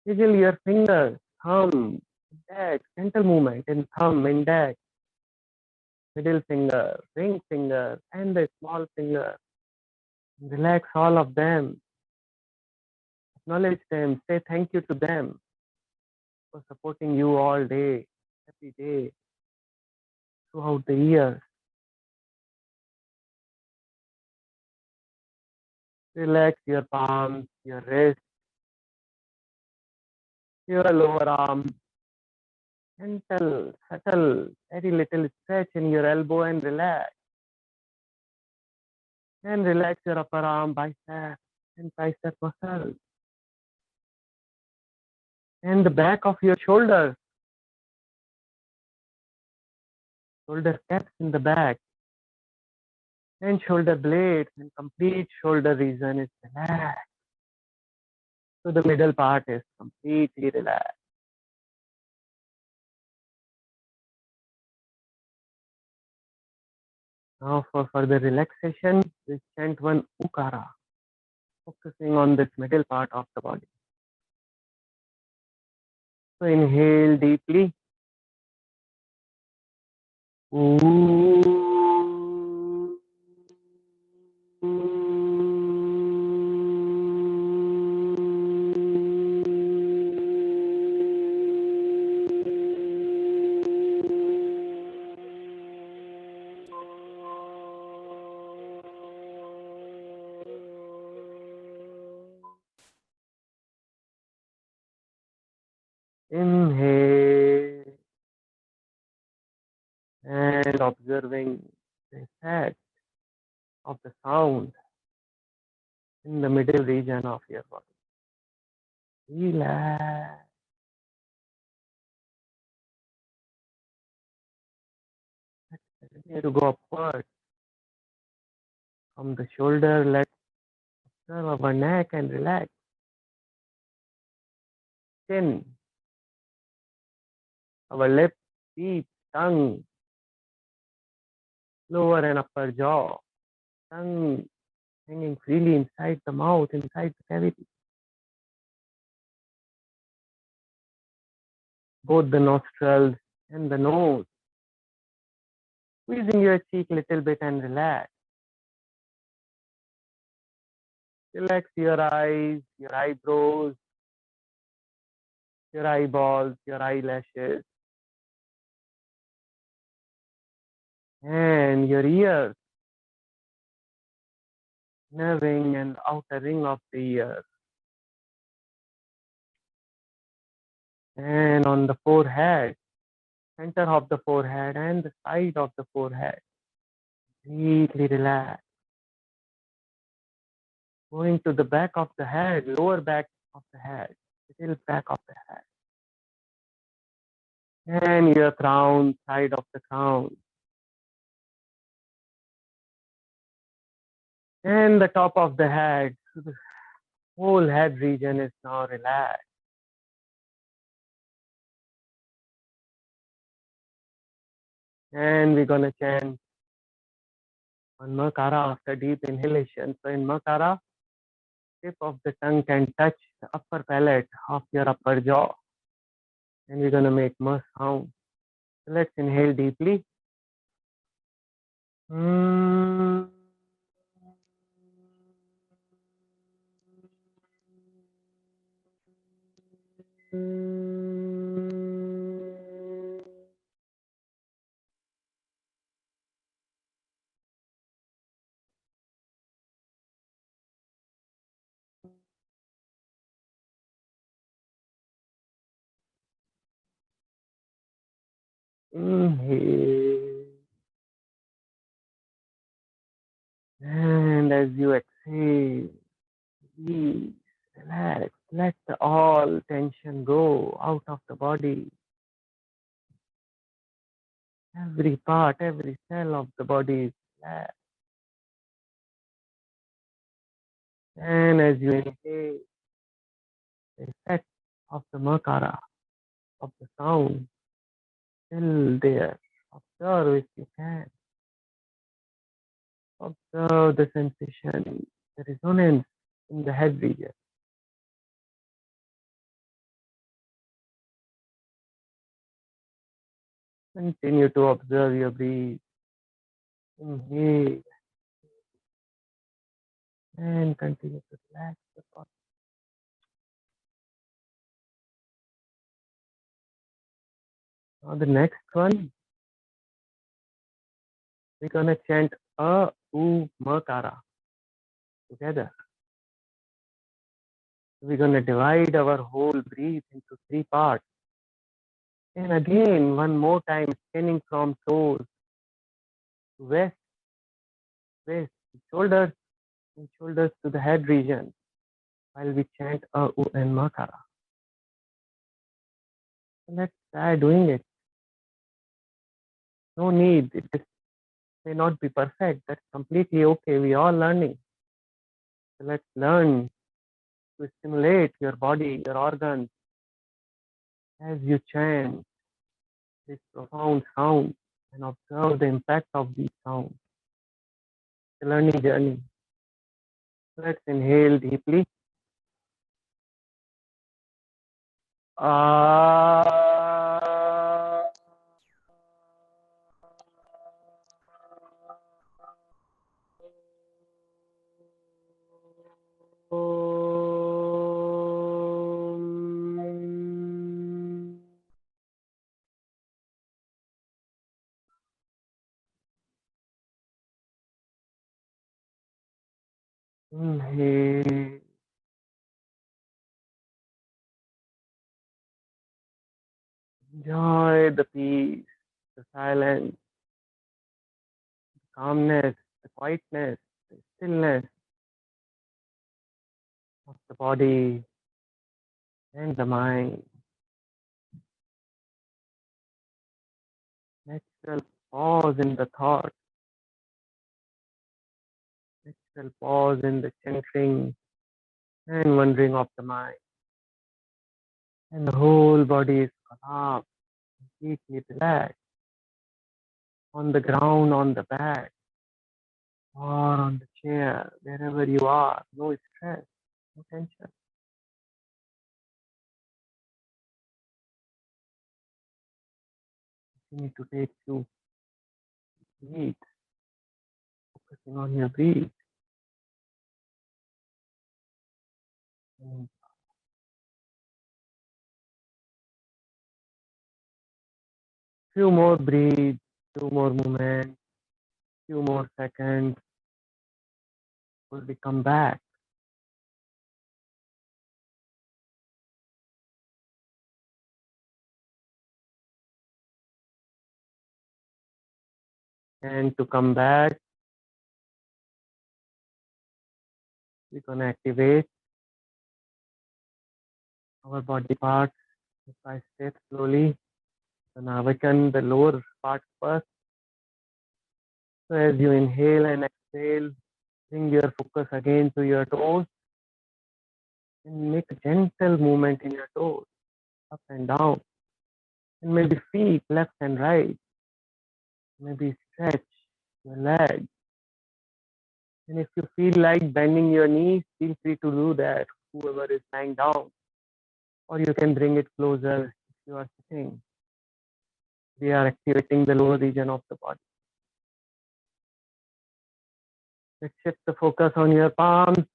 Wiggle your fingers, thumb, index, gentle movement in thumb, index, middle finger, ring finger, and the small finger. Relax all of them. Acknowledge them. Say thank you to them for supporting you all day, every day, throughout the years. Relax your palms, your wrist, your lower arm. Gentle, subtle, very little stretch in your elbow and relax. And relax your upper arm, bicep, and tricep muscles. And the back of your shoulders. Shoulder caps in the back. And shoulder blades and complete shoulder region is relaxed. So the middle part is completely relaxed. Now for further relaxation, we chant one ukara, focusing on this middle part of the body. So inhale deeply. Ooh. Inhale and observing the effect of the sound in the middle region of your body. Relax. Continue to go upward from the shoulder. Let's observe our neck and relax. Chin, our lips, teeth, tongue, lower and upper jaw, tongue hanging freely inside the mouth, inside the cavity. Both the nostrils and the nose. Squeezing your cheek a little bit and relax. Relax your eyes, your eyebrows, your eyeballs, your eyelashes. and your ears, inner ring and outer ring of the ear, and on the forehead, center of the forehead and the side of the forehead. Completely relax. Going to the back of the head, lower back of the head, middle back of the head. And your crown, side of the crown. And the top of the head. So the whole head region is now relaxed. And we're going to chant on Makara after deep inhalation. So in Makara, tip of the tongue can touch the upper palate of your upper jaw. And we're going to make M sound. So let's inhale deeply. Mm. Inhale. And as you exhale, release, relax, let all tension go out of the body. Every part, every cell of the body is relaxed. And as you inhale, the effect of the makara, of the sound, still there. Observe if you can. Observe the sensation, the resonance in the head region. Continue to observe your breath. Inhale and continue to relax the body. Now the next one, we're gonna chant A U Makara together. We're gonna divide our whole breath into three parts. And again, one more time, scanning from toes to west, west, shoulders, and shoulders to the head region while we chant A U and Makara. So let's try doing it. No need. It may not be perfect. That's completely okay. We are learning. So let's learn to stimulate your body, your organs, as you chant this profound sound and observe the impact of these sounds. The learning journey. Let's inhale deeply. Ah. Inhale. Enjoy the peace, the silence, the calmness, the quietness, the stillness of the body and the mind. Natural pause in the thought, natural pause in the centering and wandering of the mind. And the whole body is calm, completely relaxed on the ground, on the bed, or on the chair, wherever you are. No stress, no tension. You need to take to breathe, focusing on your breath. And few more breaths, few more movements. Few more seconds before we come back. And to come back, we're going to activate our body parts step by step slowly. So now awaken the lower part first. So as you inhale and exhale, bring your focus again to your toes and make a gentle movement in your toes, up and down. And maybe feet left and right. Maybe stretch your legs. And if you feel like bending your knees, feel free to do that, whoever is lying down. Or you can bring it closer if you are sitting. We are activating the lower region of the body. Let's shift the focus on your palms,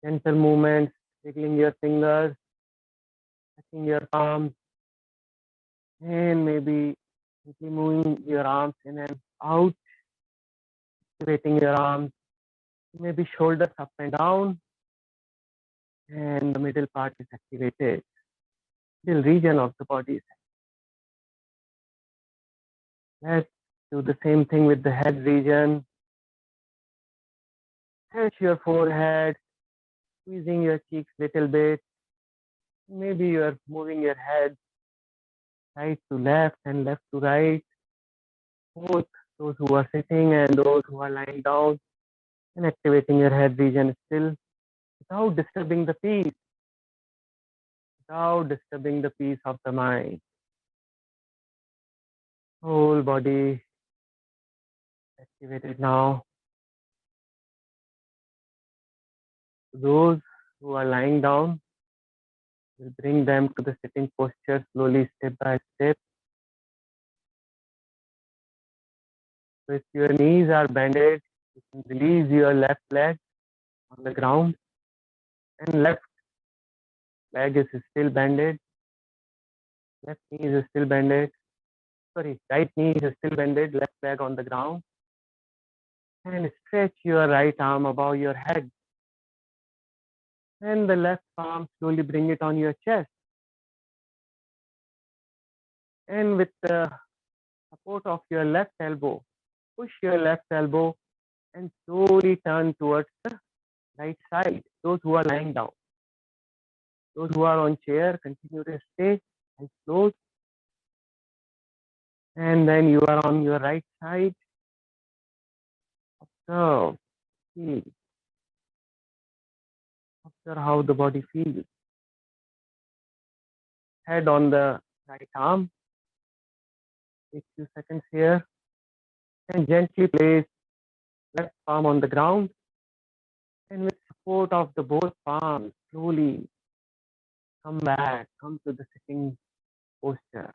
gentle movements, wiggling your fingers, touching your palms, and maybe simply moving your arms in and out, activating your arms, maybe shoulders up and down, and the middle part is activated. Middle region of the body is activated. Let's do the same thing with the head region. Touch your forehead, squeezing your cheeks a little bit. Maybe you're moving your head right to left and left to right, both those who are sitting and those who are lying down, and activating your head region still without disturbing the peace, without disturbing the peace of the mind. Whole body activated now. Those who are lying down, will bring them to the sitting posture slowly, step by step. So if your knees are bended, you can release your left leg on the ground, and left leg is still bended. Left knee is still bended. Sorry, right knee is still bended, left leg on the ground. And stretch your right arm above your head. And the left arm, slowly bring it on your chest. And with the support of your left elbow, push your left elbow and slowly turn towards the right side. Those who are lying down. Those who are on chair, continue to stay and close. And then you are on your right side. Observe, feel. Observe how the body feels. Head on the right arm. Take few seconds here. And gently place left palm on the ground. And with support of the both palms, slowly come back, come to the sitting posture.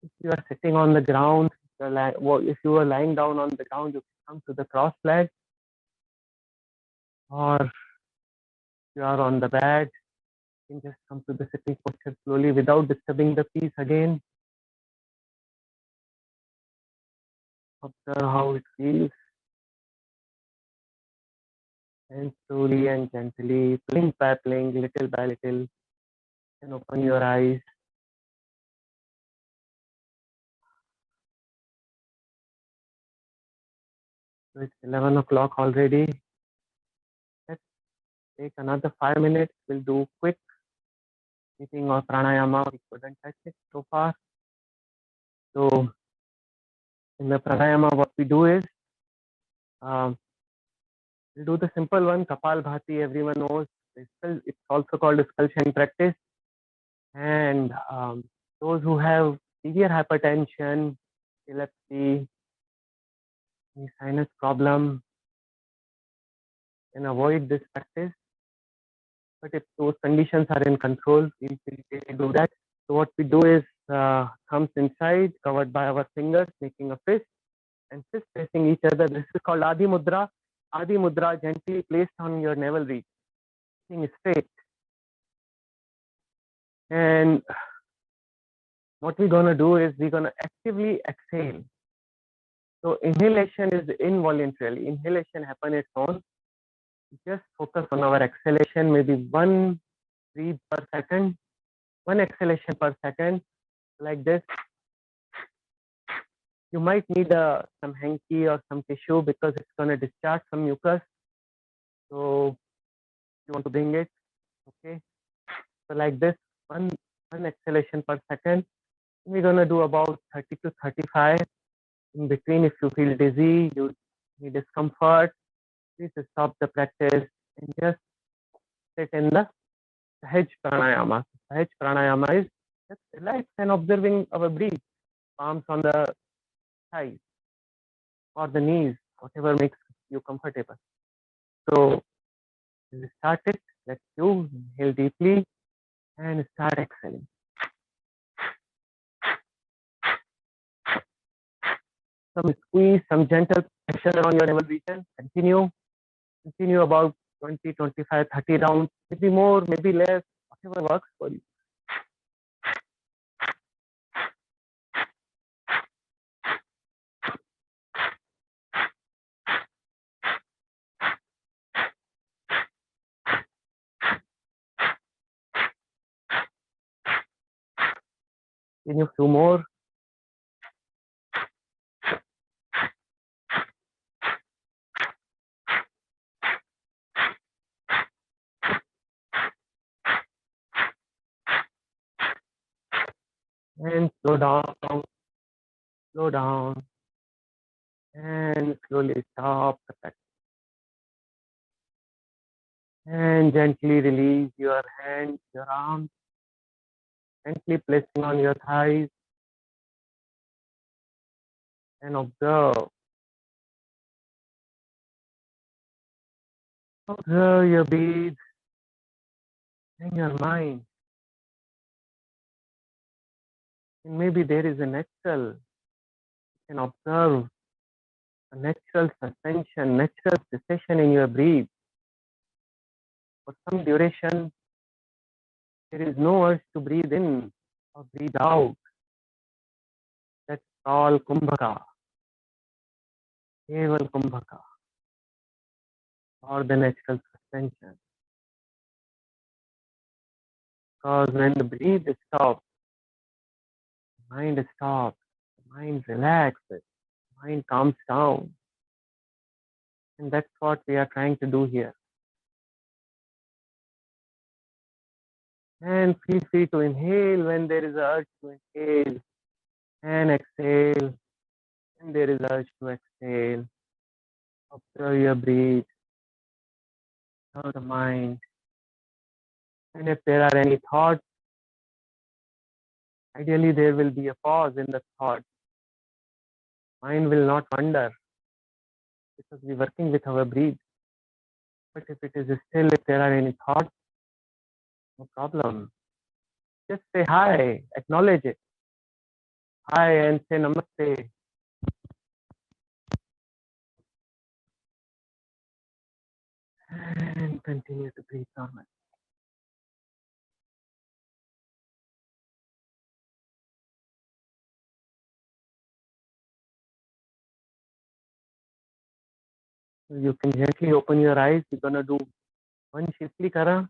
If you are sitting on the ground, if you are lying down on the ground, you can come to the cross leg. Or if you are on the bed, you can just come to the sitting posture slowly without disturbing the peace again. Observe how it feels. And slowly and gently, blink by blink, little by little, and open your eyes. So it's 11 o'clock already. Let's take another 5 minutes. We'll do quick breathing or pranayama. We couldn't touch it so far. So in the pranayama, what we do is, we'll do the simple one, Kapalbhati, everyone knows. It's also called a skull shin practice. And those who have severe hypertension, epilepsy, any sinus problem, can avoid this practice. But if those conditions are in control, feel free to do that. So what we do is, thumbs inside, covered by our fingers, making a fist, and fist facing each other. This is called Adi Mudra. Adi Mudra, gently placed on your navel region, sitting straight. And what we're going to do is we're going to actively exhale. So inhalation is involuntary. Inhalation happens its own. Just focus on our exhalation, maybe one breathe per second, one exhalation per second, like this. You might need some hanky or some tissue because it's going to discharge some mucus. So you want to bring it, okay? So like this, one exhalation per second. We're going to do about 30 to 35. In between, if you feel dizzy, you need discomfort, please stop the practice and just sit in the Sahaj Pranayama. Sahaj Pranayama is just relax and observing our breath, palms on the thighs or the knees, whatever makes you comfortable. So we'll start it. Let's do inhale deeply and start exhaling. Some squeeze, some gentle pressure on your navel region. Continue about 20, 25, 30 rounds, maybe more, maybe less, whatever works for you. Continue few more. And slow down, and slowly stop the practice. And gently release your hands, your arms, gently placing on your thighs and observe. Observe your breath and your mind. And maybe there is a natural, you can observe a natural suspension, natural cessation in your breath. For some duration, there is no urge to breathe in or breathe out. That's called Kumbhaka, Keval Kumbhaka, or the natural suspension. Because when the breath stops, the mind stops, the mind relaxes, the mind calms down. And that's what we are trying to do here. And feel free to inhale when there is urge to inhale, and exhale when there is urge to exhale. Observe your breath, observe the mind. And if there are any thoughts, ideally there will be a pause in the thought. Mind will not wander because we're working with our breath. But if it is still, if there are any thoughts, no problem. Just say hi, acknowledge it. Hi and say namaste. And continue to breathe normally. You can gently open your eyes. We're going to do one Shitlikara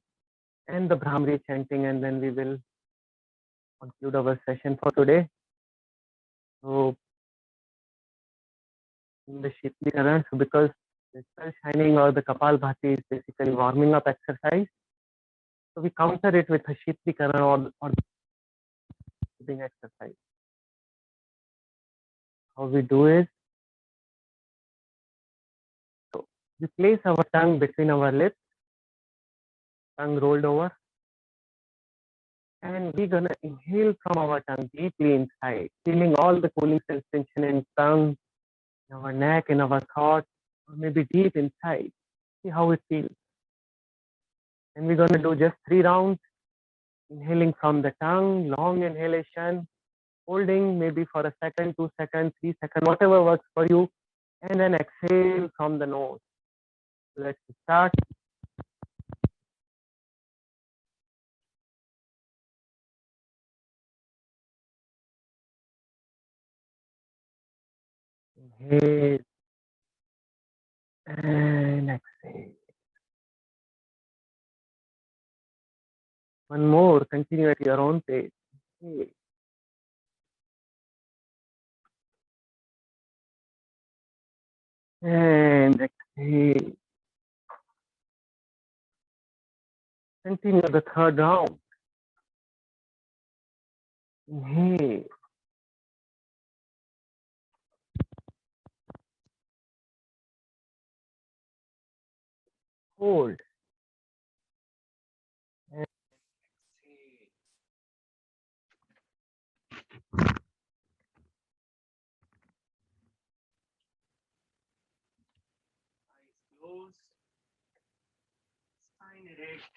and the Brahmari chanting, and then we will conclude our session for today. So, in the Shitlikara, so because the sun shining or the Kapalbhati is basically warming up exercise, so we counter it with a Shitlikara or breathing exercise. How we do is, so we place our tongue between our lips, tongue rolled over, and we're gonna inhale from our tongue deeply inside, feeling all the cooling sensation in tongue, in our neck, in our thoughts, or maybe deep inside. See how it feels. And we're gonna do just 3 rounds, inhaling from the tongue, long inhalation, holding maybe for a second, 2 seconds, 3 seconds, whatever works for you, and then exhale from the nose. Let's start. Inhale and exhale. One more, continue at your own pace. Inhale. And exhale. Continue the third round. Inhale. Hold. And exhale. Eyes closed. Spine erect.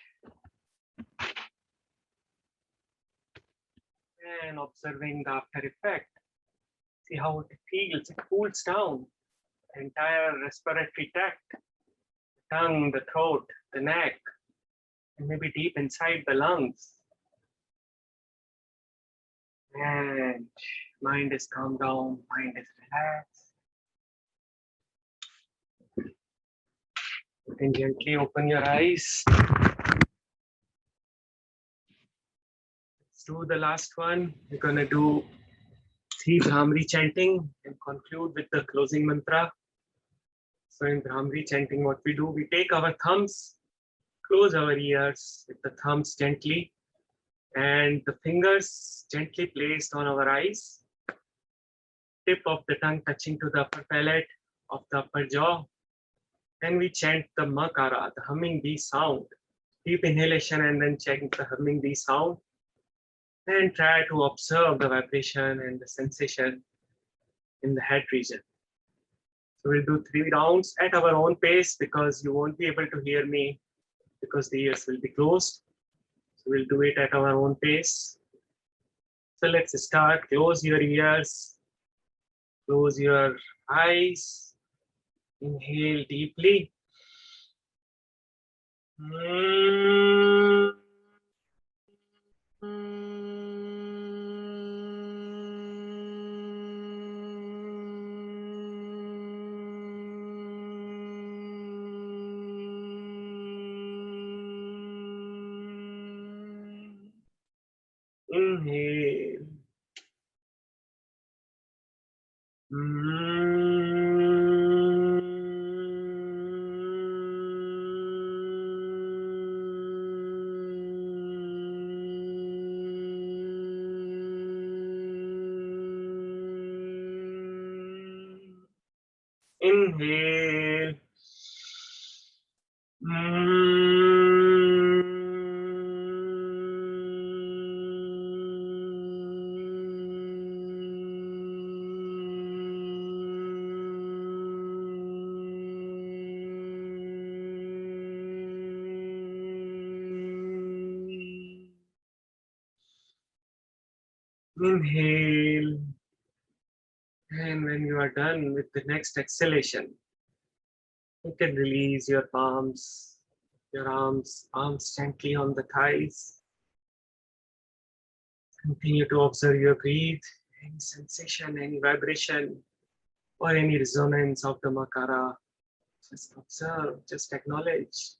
And observing the after effect. See how it feels. It cools down the entire respiratory tract, the tongue, the throat, the neck, and maybe deep inside the lungs. And mind is calmed down, mind is relaxed. You can gently open your eyes. Let's do the last one. We're gonna do 3 Brahmari chanting and conclude with the closing mantra. So in Brahmari chanting, what we do, we take our thumbs, close our ears with the thumbs gently, and the fingers gently placed on our eyes, tip of the tongue touching to the upper palate of the upper jaw. Then we chant the makara, the humming bee sound. Deep inhalation and then chant the humming bee sound. And try to observe the vibration and the sensation in the head region. So we'll do 3 rounds at our own pace because you won't be able to hear me because the ears will be closed. So we'll do it at our own pace. So let's start. Close your ears. Close your eyes. Inhale deeply. Inhale. Inhale. Inhale. And when you are done with the next exhalation, you can release your palms, your arms gently on the thighs. Continue to observe your breath, any sensation, any vibration, or any resonance of the makara. Just observe, just acknowledge,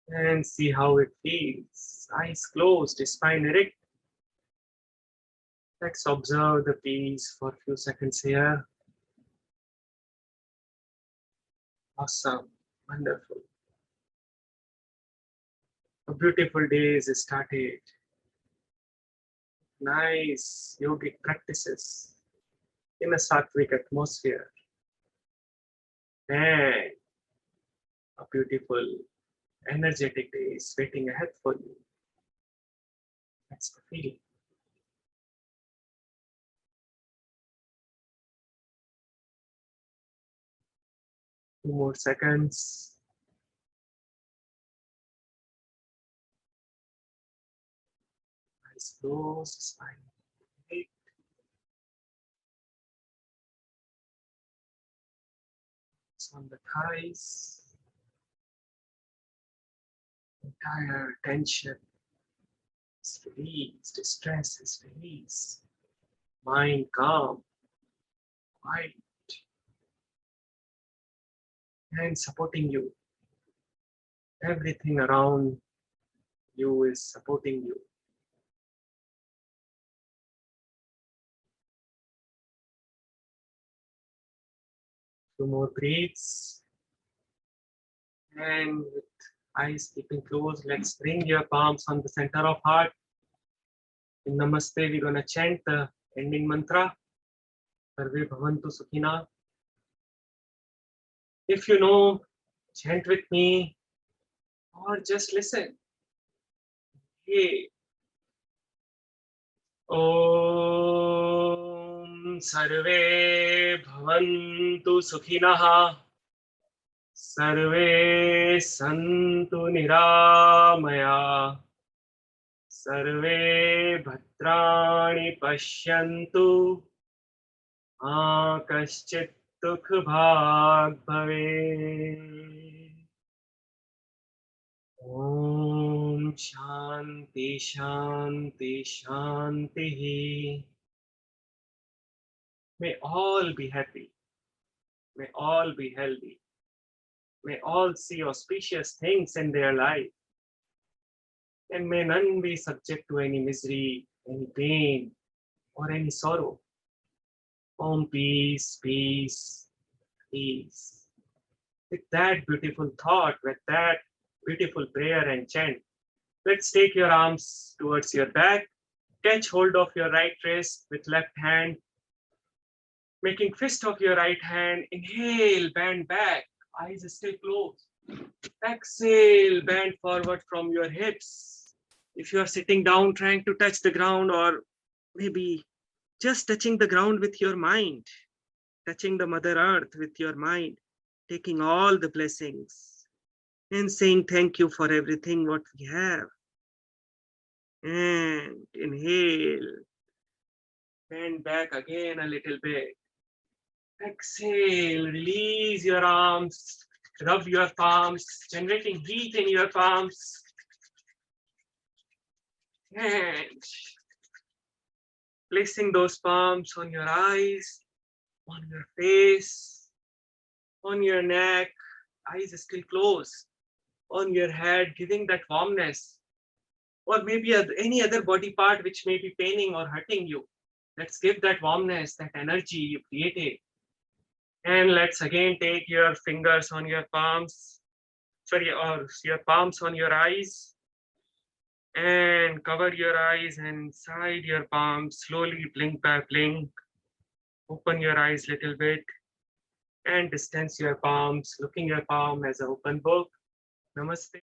and see how it feels. Eyes closed, spine erect. Let's observe the piece for a few seconds here. Awesome, wonderful. A beautiful day is started. Nice yogic practices in a sattvic atmosphere. And a beautiful, energetic day is waiting ahead for you. That's the feeling. Two more seconds. Eyes closed, spine erect. It's on the thighs. Entire tension is released, stress is released. Mind calm, light and supporting you. Everything around you is supporting you. Two more breaths. And with eyes keeping closed, let's bring your palms on the center of heart. In Namaste, we're going to chant the ending mantra. Sarve Bhavantu Sukhina. If you know, chant with me or just listen. Hey. Om Sarve Bhavantu Sukhinaha. Sarve Santu Niramaya. Sarve Bhadrani Pashyantu. Kaschit Dukh Bhag Bhave. Om Shanti Shanti Shanti. May all be happy. May all be healthy. May all see auspicious things in their life. And may none be subject to any misery, any pain, or any sorrow. Om peace, peace, peace. With that beautiful thought, with that beautiful prayer and chant, let's take your arms towards your back. Catch hold of your right wrist with left hand. Making fist of your right hand. Inhale, bend back. Eyes still closed. Exhale, bend forward from your hips. If you are sitting down trying to touch the ground, or maybe just touching the ground with your mind, touching the Mother Earth with your mind, taking all the blessings and saying thank you for everything what we have. And inhale, bend back again a little bit. Exhale, release your arms, rub your palms, generating heat in your palms. And placing those palms on your eyes, on your face, on your neck, eyes still closed, on your head, giving that warmness, or maybe any other body part which may be paining or hurting you. Let's give that warmness, that energy you created. And let's again take your fingers on your palms, or your palms on your eyes, and cover your eyes and inside your palms, slowly blink by blink. Open your eyes a little bit and distance your palms, looking your palm as an open book. Namaste.